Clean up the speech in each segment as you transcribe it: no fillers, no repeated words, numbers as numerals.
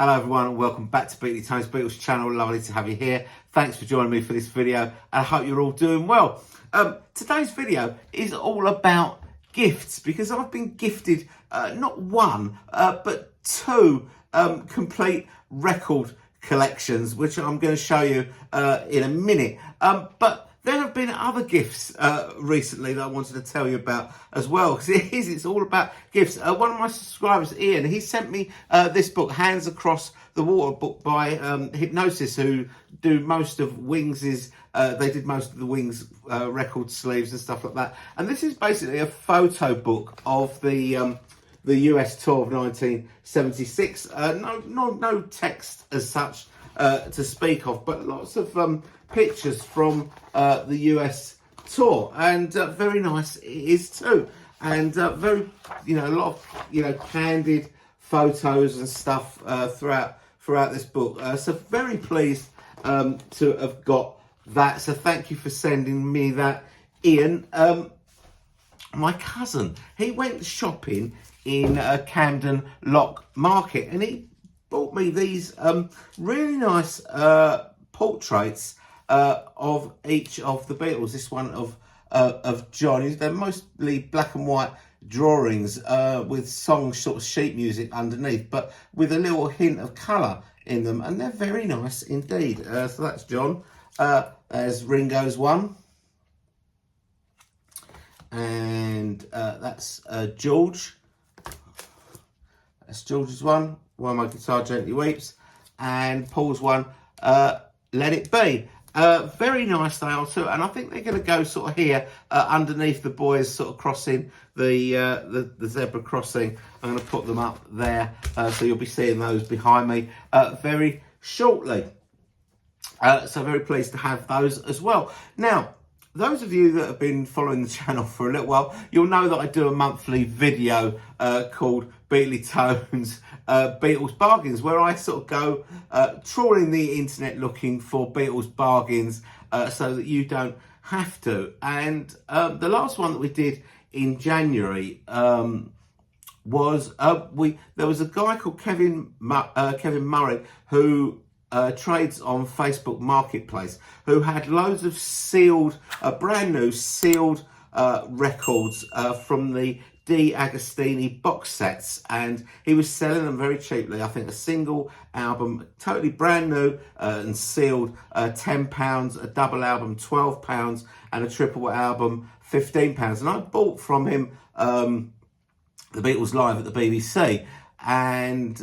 Hello everyone and welcome back to Beatley Tones Beatles channel. Lovely to have you here. Thanks for joining me for this video and I hope you're all doing well. Today's video is all about gifts because I've been gifted not one but two complete record collections, which I'm going to show you in a minute. But there have been other gifts recently that I wanted to tell you about as well, because it's all about gifts. One of my subscribers, Ian, he sent me this book, Hands Across the Water, book by Hypnosis, who do most of Wings's, they did most of the Wings record sleeves and stuff like that. And this is basically a photo book of the US tour of 1976. No text as such to speak of, but lots of pictures from the US tour, and very nice it is too, and very, a lot of candid photos and stuff throughout this book. So very pleased to have got that. So thank you for sending me that, Ian. My cousin, he went shopping in Camden Lock Market and he bought me these really nice portraits of each of the Beatles. This one of John. They're mostly black and white drawings with song sort of sheet music underneath, but with a little hint of colour in them, and they're very nice indeed. So that's John. There's Ringo's one, and that's George. That's George's one. While My Guitar Gently Weeps, and Paul's one, Let It Be. Very nice they are too, and I think they're going to go sort of here underneath the boys sort of crossing the zebra crossing. I'm going to put them up there, so you'll be seeing those behind me very shortly. So very pleased to have those as well. Now, those of you that have been following the channel for a little while, you'll know that I do a monthly video called Beatley Tones Beatles Bargains, where I sort of go trawling the internet looking for Beatles bargains so that you don't have to. And the last one that we did in January was there was a guy called Kevin Murray who trades on Facebook Marketplace, who had loads of sealed, brand new sealed records from the D Agostini box sets, and he was selling them very cheaply. I think a single album, totally brand new and sealed, £10, a double album £12, and a triple album £15. And I bought from him the Beatles Live at the BBC, and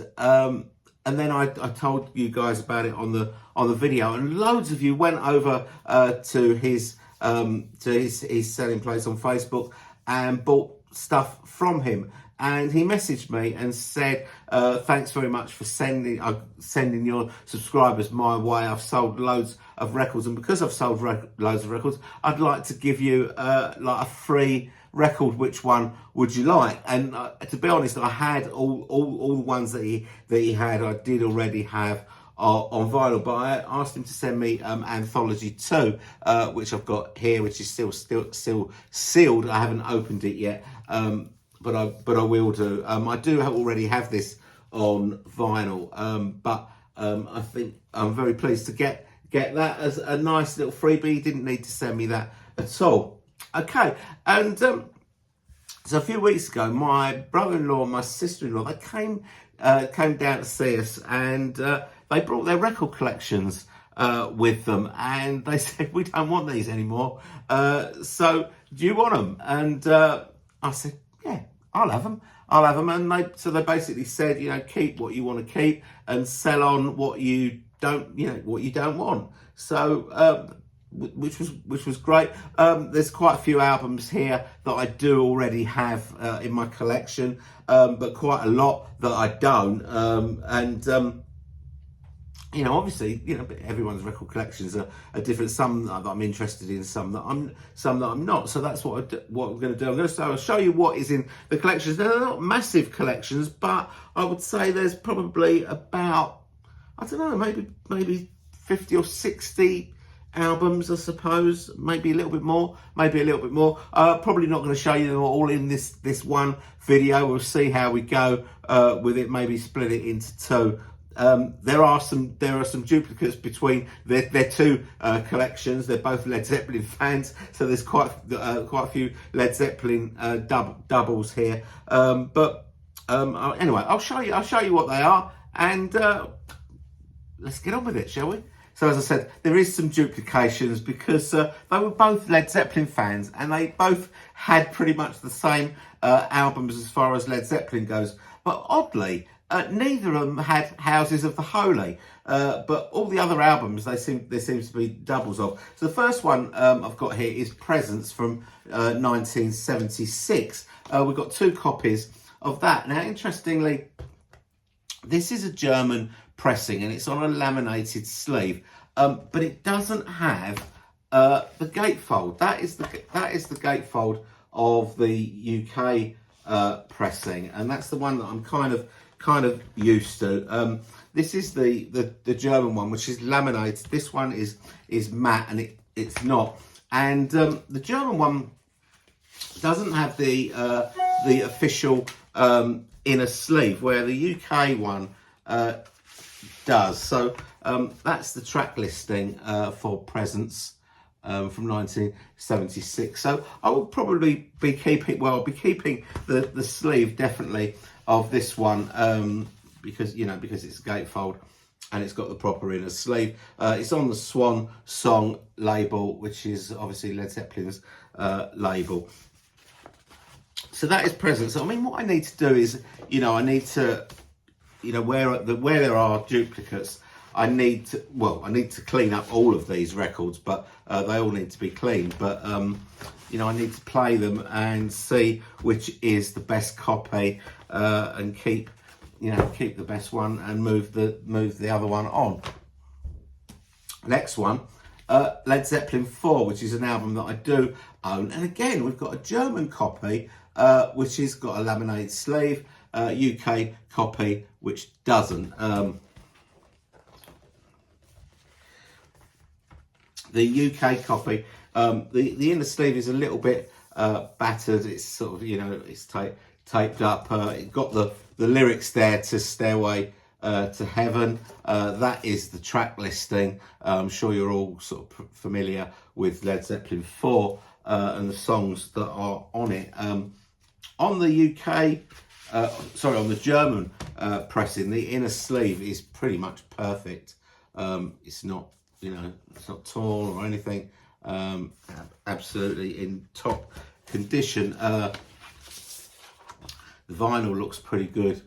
then I told you guys about it on the video, and loads of you went over to his selling place on Facebook and bought stuff from him. And he messaged me and said, thanks very much for sending your subscribers my way. I've sold loads of records, and because I've sold loads of records, I'd like to give you like a free record. Which one would you like? And to be honest, I had all the ones that he had. I did already have on vinyl, but I asked him to send me Anthology 2, which I've got here, which is still sealed. I haven't opened it yet, but I will do. I do already have this on vinyl, but I think I'm very pleased to get that as a nice little freebie. He didn't need to send me that at all. Okay, and so a few weeks ago, my brother-in-law and my sister-in-law, they came down to see us, and they brought their record collections with them, and they said, we don't want these anymore, so do you want them? And I said, yeah, I'll have them. And they basically said, keep what you want to keep and sell on what you don't want. So which was great. There's quite a few albums here that I do already have in my collection, but quite a lot that I don't. Obviously, everyone's record collections are different. Some that I'm interested in, some that I'm not. So that's what we're going to do. I'll show you what is in the collections. They're not massive collections, but I would say there's probably about, I don't know, maybe 50 or 60 albums, I suppose. Maybe a little bit more. Probably not going to show you them all in this one video. We'll see how we go with it. Maybe split it into two. there are some duplicates between their two collections. They're both Led Zeppelin fans, so there's quite a few Led Zeppelin doubles here. Anyway, I'll show you what they are, and let's get on with it, shall we? So as I said, there is some duplications because they were both Led Zeppelin fans, and they both had pretty much the same albums as far as Led Zeppelin goes. But oddly, neither of them had Houses of the Holy, but all the other albums there seems to be doubles of. So the first one I've got here is Presents from 1976. We've got two copies of that. Now, interestingly, this is a German pressing, and it's on a laminated sleeve, but it doesn't have the gatefold. That is the gatefold of the UK pressing, and that's the one that I'm kind of used to. This is the German one, which is laminated. This one is matte, and it's not. And the German one doesn't have the official inner sleeve, where the UK one does. So that's the track listing for Presents from 1976. So I will probably be keeping the sleeve definitely of this one, because it's gatefold and it's got the proper inner sleeve. It's on the Swan Song label, which is obviously Led Zeppelin's label. So that is Presents. So I mean, what I need to do is, I need to, where there are duplicates, I need to clean up all of these records, but they all need to be cleaned. But I need to play them and see which is the best copy, and keep the best one and move the other one on. Next one, Led Zeppelin 4, which is an album that I do own, and again we've got a German copy which has got a laminated sleeve, UK copy which doesn't. The UK copy, the inner sleeve is a little bit battered. It's sort of, it's taped up. It got the lyrics there to Stairway to Heaven. That is the track listing. I'm sure you're all sort of familiar with Led Zeppelin 4 and the songs that are on it. On the on the German pressing, the inner sleeve is pretty much perfect. It's not, it's not torn or anything. Absolutely in top condition. The vinyl looks pretty good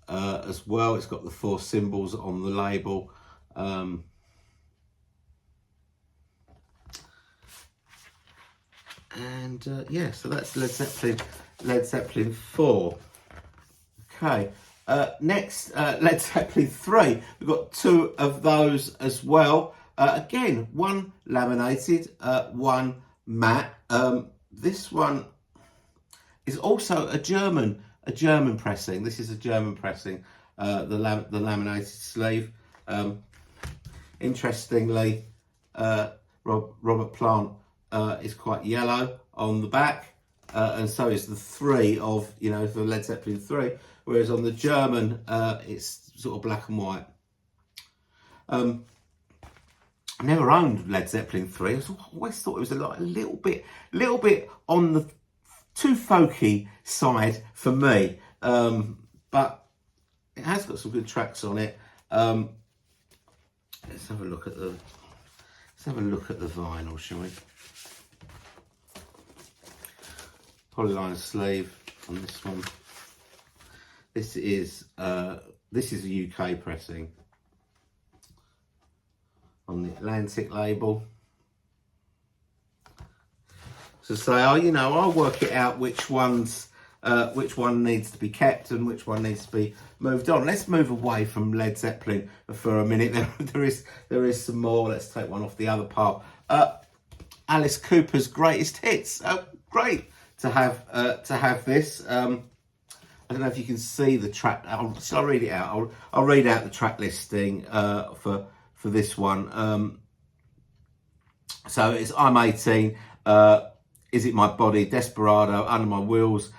as well. It's got the 4 symbols on the label. So that's Led Zeppelin 4. Okay, next, Led Zeppelin 3. We've got 2 of those as well. Again, one laminated, one matte. This one is also a German pressing. This is a German pressing, the laminated sleeve. Interestingly, Robert Plant is quite yellow on the back, and so is the 3 of, the Led Zeppelin 3, whereas on the German, it's sort of black and white. I never owned Led Zeppelin 3. I always thought it was a little bit on the too folky side for me, but it has got some good tracks on it. Let's have a look at the vinyl, shall we? Polyline sleeve on this one. This is a UK pressing on the Atlantic label. So say, I'll work it out which one needs to be kept and which one needs to be moved on. Let's move away from Led Zeppelin for a minute. There is some more. Let's take one off the other part. Alice Cooper's Greatest Hits. Great to have this. I don't know if you can see the track. Shall I read it out? I'll read out the track listing for this one. So it's I'm 18. Is It My Body? Desperado, Under My Wheels,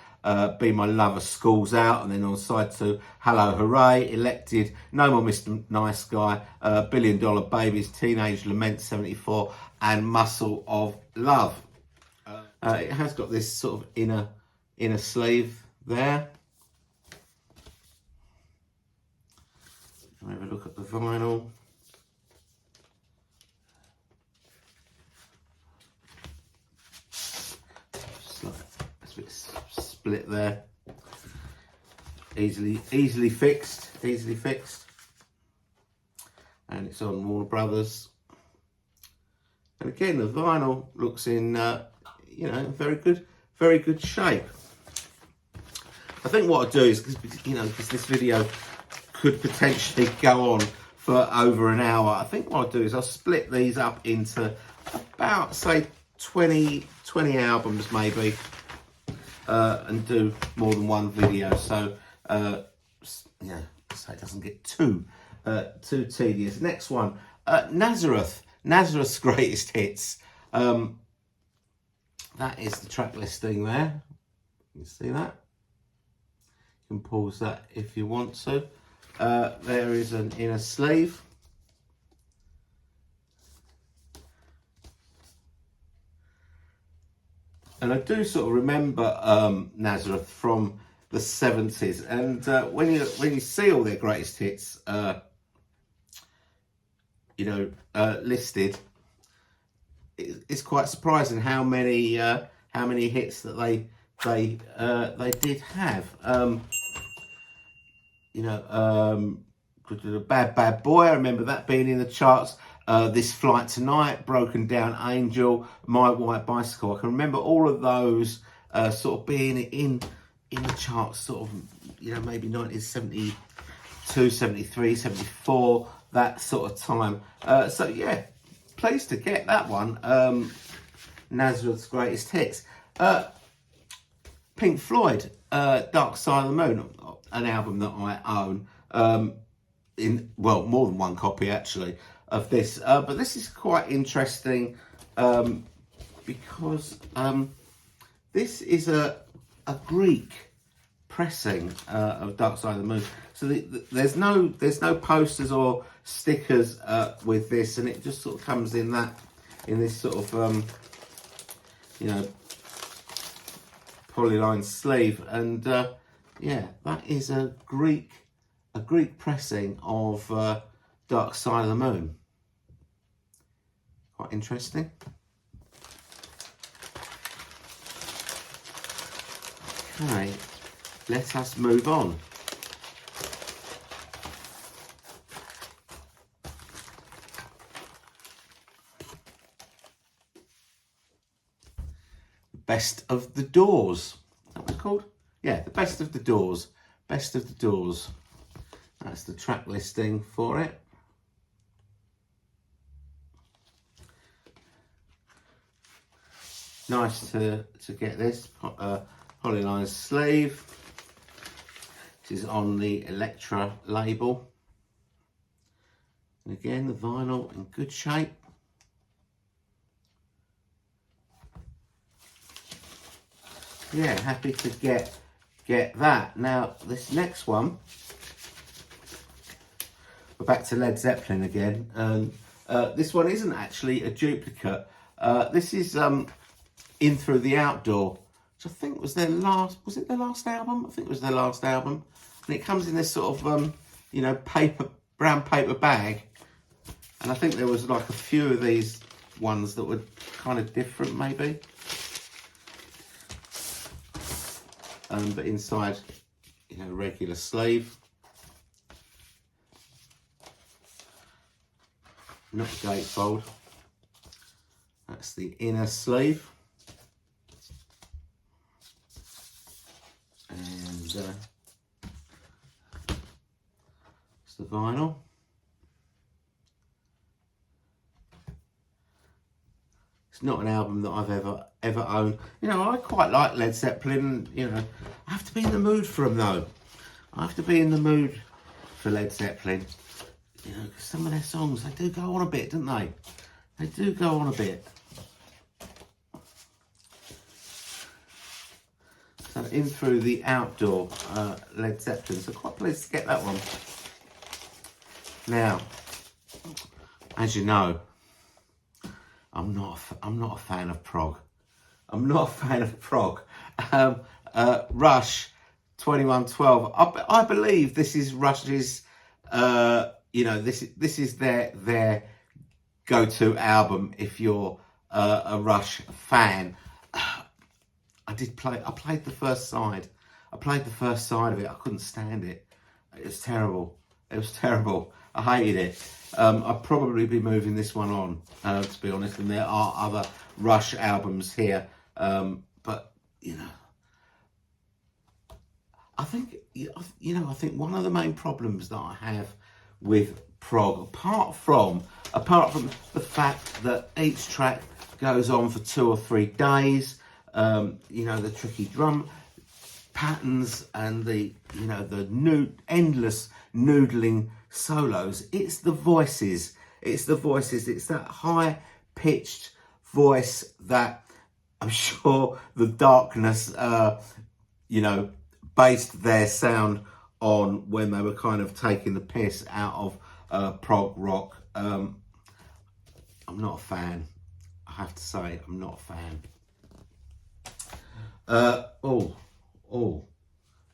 Be My Lover, School's Out, and then on side 2, Hello Hooray, Elected, No More Mr. Nice Guy, $1 Billion Babies, Teenage Lament 74, and Muscle of Love. It has got this sort of inner sleeve there. Have a look at the vinyl. Just like it's a bit split there. Easily fixed. And it's on Warner Brothers. And again, the vinyl looks in, very good shape. I think what I'll do is, because this video could potentially go on for over an hour, I think what I'll do is I'll split these up into about, say, 20 albums maybe, and do more than one video. So, so it doesn't get too tedious. Next one, Nazareth's Greatest Hits. That is the track listing there. You see that? You can pause that if you want to. There is an inner sleeve. And I do sort of remember Nazareth from the 70s. And when you see all their greatest hits, listed, it's quite surprising how many hits that they did have. Bad Boy, I remember that being in the charts. This Flight Tonight, Broken Down Angel, My White Bicycle. I can remember all of those sort of being in the charts, sort of, maybe 1972, 73, 74, that sort of time. So yeah, pleased to get that one. Nazareth's Greatest Hits. Pink Floyd, Dark Side of the Moon, an album that I own, more than one copy actually of this, but this is quite interesting because this is a Greek pressing of Dark Side of the Moon. So there's no posters or stickers with this, and it just sort of comes in this sort of polyline sleeve, and that is a Greek pressing of Dark Side of the Moon. Quite interesting. Okay, let us move on. Best of the Doors. Is that what it's called? Yeah, the Best of the Doors. Best of the Doors. That's the track listing for it. Nice to get this polyline sleeve. This is on the Elektra label. And again, the vinyl in good shape. Yeah, happy to get that. Now, this next one, we're back to Led Zeppelin again, and this one isn't actually a duplicate. This is In Through the Outdoor, which I think was their last, was it their last album? I think it was their last album. And it comes in this sort of, brown paper bag. And I think there was like a few of these ones that were kind of different maybe. But inside, regular sleeve. Not gatefold. That's the inner sleeve. And it's the vinyl. It's not an album that I've ever owned. I quite like Led Zeppelin. I have to be in the mood for them though. I have to be in the mood for Led Zeppelin. Because some of their songs, they do go on a bit, don't they? They do go on a bit. So in through the outdoor Led Zeppelin. So quite pleased to get that one. Now, as you know, I'm not a fan of prog. I'm not a fan of prog. Rush 2112. I believe this is Rush's. This is their go-to album if you're a Rush fan. I played the first side. I played the first side of it. I couldn't stand it. It was terrible. It was terrible. I hated it. I'd probably be moving this one on, to be honest. And there are other Rush albums here, but I think one of the main problems that I have with prog, apart from the fact that each track goes on for 2 or 3 days, the tricky drum patterns and the endless noodling solos. It's the voices. It's that high pitched voice that I'm sure the Darkness, based their sound on when they were kind of taking the piss out of prog rock. I'm not a fan. I have to say, I'm not a fan.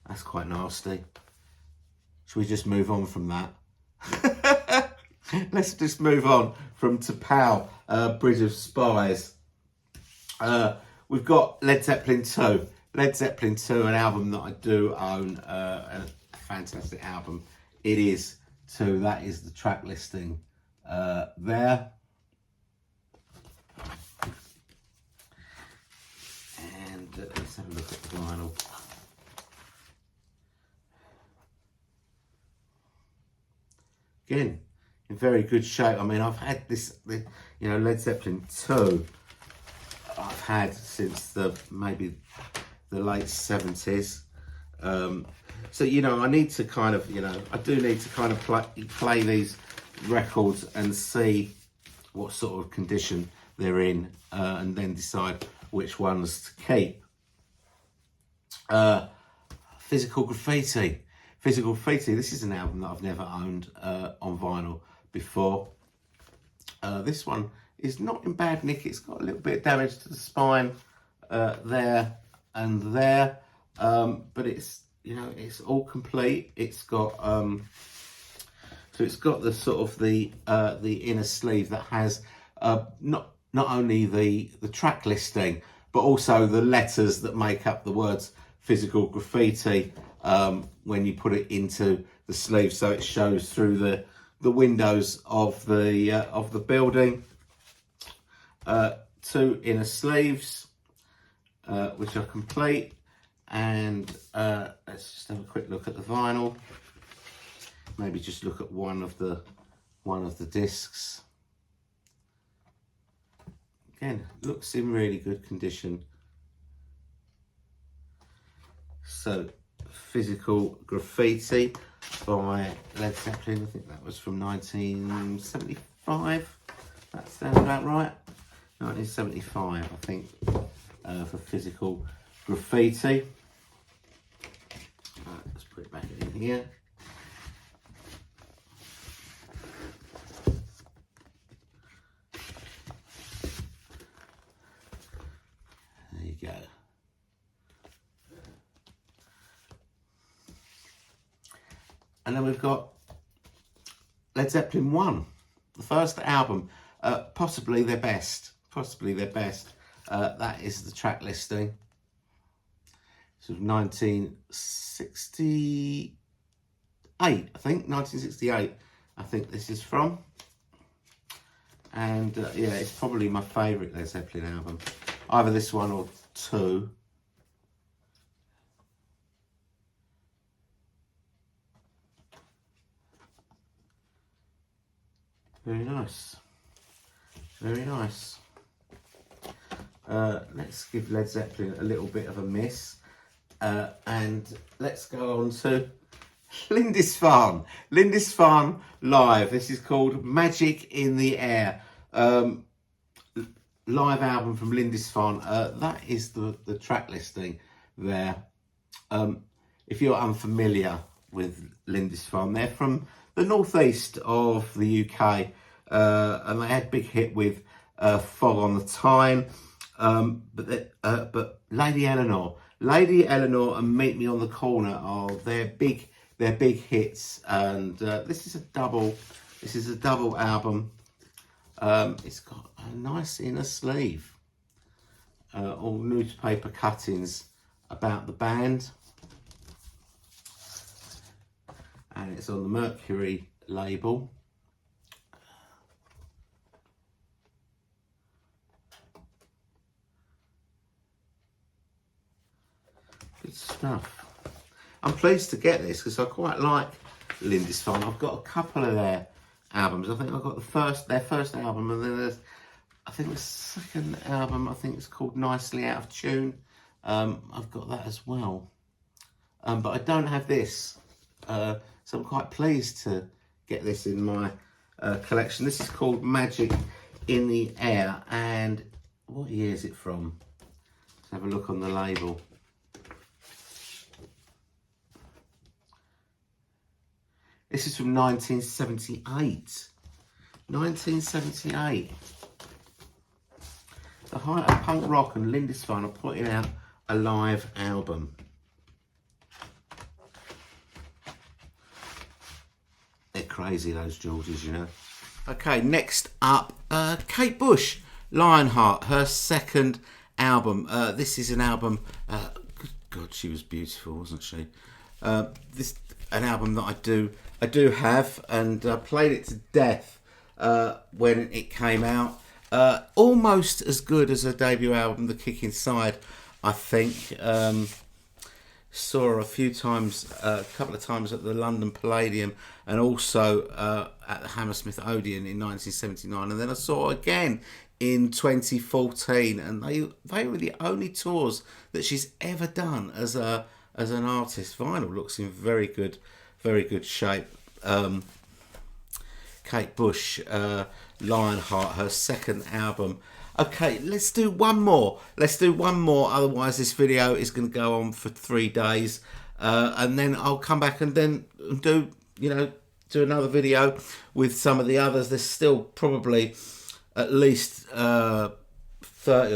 That's quite nasty. Should we just move on from that? Let's just move on from T'Pau, Bridge of Spies. We've got Led Zeppelin 2. Led Zeppelin 2, an album that I do own, a fantastic album. It is too. That is the track listing there. And let's have a look at the vinyl. Again, in very good shape. I mean, I've had Led Zeppelin 2. I've had since maybe the late 70s. So I need to kind of, I do need to kind of play these records and see what sort of condition they're in, and then decide which ones to keep. Physical Graffiti. Physical Graffiti, this is an album that I've never owned on vinyl before. This one is not in bad nick. It's got a little bit of damage to the spine there and there, but it's all complete. It's got so it's got the sort of the inner sleeve that has not only the track listing, but also the letters that make up the words Physical Graffiti when you put it into the sleeve, so it shows through the windows of the building. 2 inner sleeves, which are complete, and let's just have a quick look at the vinyl. Maybe just look at one of the discs. Again, looks in really good condition. So, Physical Graffiti by Led Zeppelin. I think that was from 1975. That sounds about right. 1975, I think, for Physical Graffiti. Right, let's put it back in here. There you go. And then we've got Led Zeppelin 1, the first album, possibly their best. That is the track listing. So 1968, I think. 1968, I think this is from. And it's probably my favourite Led Zeppelin album. Either this one or 2. Very nice. Very nice. Let's give Led Zeppelin a little bit of a miss. And let's go on to Lindisfarne. Lindisfarne Live. This is called Magic in the Air. Live album from Lindisfarne. That is the track listing there. if you're unfamiliar with Lindisfarne, they're from the northeast of the UK, and they had a big hit with Fog on the Tyne. But Lady Eleanor and Meet Me on the Corner are their big hits, and this is a double album. It's got a nice inner sleeve, all newspaper cuttings about the band, and it's on the Mercury label. Good stuff. I'm pleased to get this because I quite like Lindisfarne. I've got a couple of their albums. I think I've got their first album, and then there's, I think the second album, I think it's called Nicely Out of Tune. I've got that as well. But I don't have this. So I'm quite pleased to get this in my collection. This is called Magic in the Air. And what year is it from? Let's have a look on the label. This is from 1978. 1978. The height of punk rock and Lindisfarne are putting out a live album. They're crazy, those Georges, you know. Okay, next up, Kate Bush, Lionheart, her second album. This is an album, good God, she was beautiful, wasn't she? This an album that I do have, and I played it to death when it came out. Almost as good as her debut album, The Kick Inside, I think. Saw her a few times, a couple of times at the London Palladium, and also at the Hammersmith Odeon in 1979, and then I saw her again in 2014, and they were the only tours that she's ever done as an artist. Vinyl looks in very good shape. Kate Bush, Lionheart, her second album. Okay, let's do one more. Otherwise, this video is going to go on for 3 days, and then I'll come back and then do another video with some of the others. There's still probably at least 30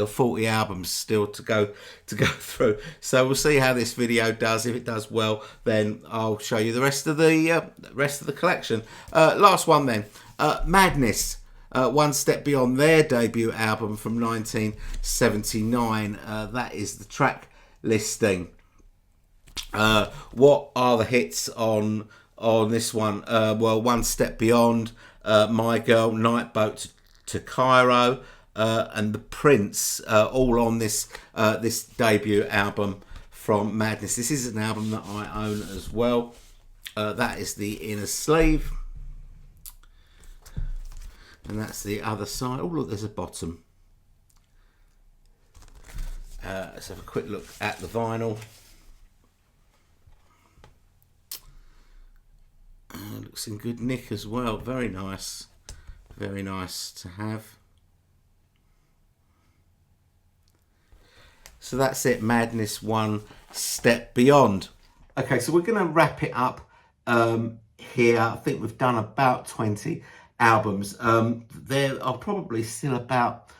or 40 albums still to go through. So we'll see how this video does. If it does well, then I'll show you the rest of the collection. Last one then, Madness. One Step Beyond, their debut album from 1979. That is the track listing. What are the hits on this one? Well, One Step Beyond, My Girl, Night Boat to Cairo, and The Prince, all on this debut album from Madness. This is an album that I own as well. That is the inner sleeve. And that's the other side. Oh, look, there's a bottom. Let's have a quick look at the vinyl. Looks in good nick as well. Very nice. Very nice to have. So that's it. Madness, One Step Beyond. Okay, so we're going to wrap it up here. I think we've done about 20 albums. There are probably still about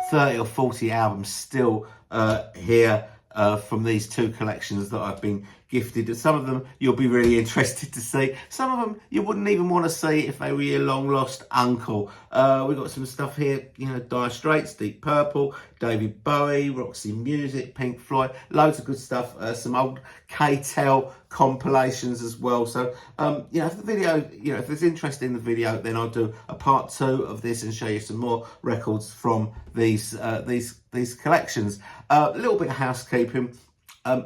30 or 40 albums still here from these two collections that I've been gifted. Some of them you'll be really interested to see. Some of them you wouldn't even want to see if they were your long lost uncle. We've got some stuff here, Dire Straits, Deep Purple, David Bowie, Roxy Music, Pink Floyd, loads of good stuff. Some old K-Tel compilations as well. So if the video, if there's interest in the video, then I'll do a part 2 of this and show you some more records from these collections. A little bit of housekeeping.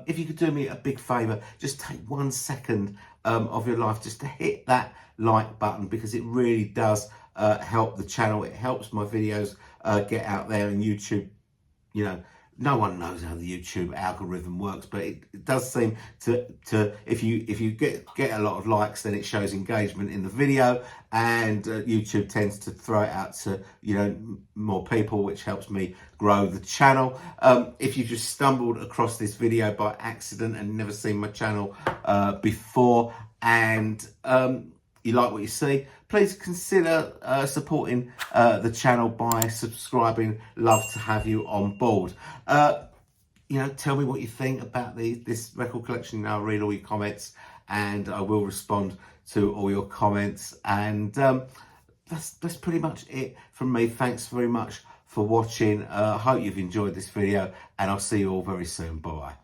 If you could do me a big favour, just take 1 second of your life just to hit that like button, because it really does help the channel. It helps my videos get out there, and YouTube, no one knows how the YouTube algorithm works, but it does seem to if you get a lot of likes, then it shows engagement in the video, and YouTube tends to throw it out to, you know, more people, which helps me grow the channel. If you just stumbled across this video by accident and never seen my channel before, and you like what you see, please consider supporting the channel by subscribing. Love to have you on board. You know, tell me what you think about this record collection. I'll read all your comments and I will respond to all your comments. And that's pretty much it from me. Thanks very much for watching. I hope you've enjoyed this video, and I'll see you all very soon. Bye.